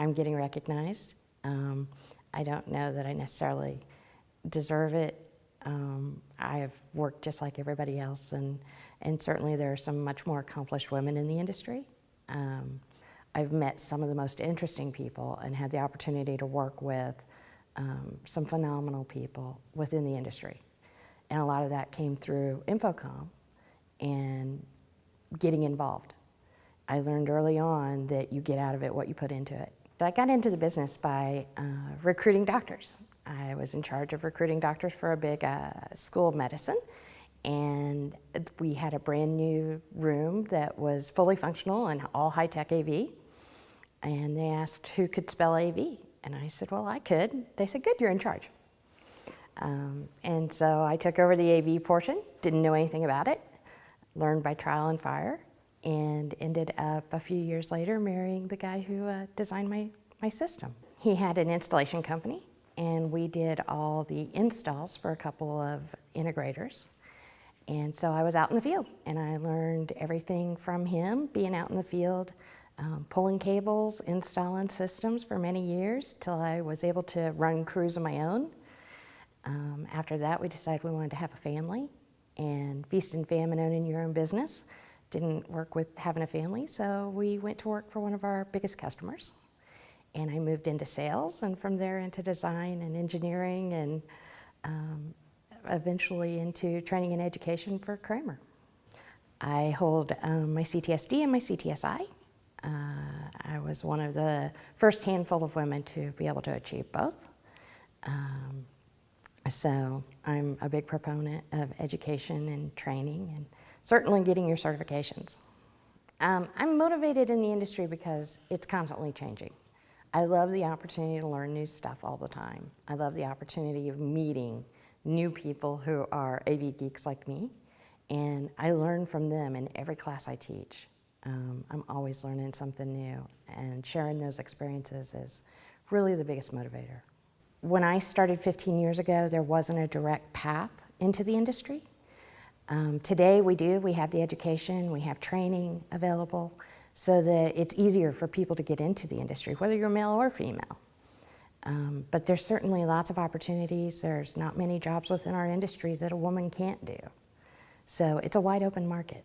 I'm getting recognized. I don't know that I necessarily deserve it. I've worked just like everybody else, and certainly there are some much more accomplished women in the industry. I've met some of the most interesting people and had the opportunity to work with some phenomenal people within the industry. And a lot of that came through InfoComm and getting involved. I learned early on that you get out of it what you put into it. So I got into the business by recruiting doctors. I was in charge of recruiting doctors for a big school of medicine, and we had a brand new room that was fully functional and all high-tech AV. And they asked who could spell AV, and I said, well, I could. They said, good, you're in charge. And so I took over the AV portion, didn't know anything about it, learned by trial and fire, and ended up a few years later marrying the guy who designed my system. He had an installation company, and we did all the installs for a couple of integrators. And so I was out in the field, and I learned everything from him, being out in the field, pulling cables, installing systems for many years, till I was able to run crews of my own. After that, we decided we wanted to have a family, and feast and famine, owning your own business didn't work with having a family, so we went to work for one of our biggest customers. And I moved into sales, and from there into design and engineering, and eventually into training and education for Kramer. I hold my CTSD and my CTSI. I was one of the first handful of women to be able to achieve both. So I'm a big proponent of education and training, and certainly getting your certifications. I'm motivated in the industry because it's constantly changing. I love the opportunity to learn new stuff all the time. I love the opportunity of meeting new people who are AV geeks like me, and I learn from them in every class I teach. I'm always learning something new, and sharing those experiences is really the biggest motivator. When I started 15 years ago, there wasn't a direct path into the industry. Today we do. We have the education, we have training available, so that it's easier for people to get into the industry, whether you're male or female. But there's certainly lots of opportunities. There's not many jobs within our industry that a woman can't do. So it's a wide open market.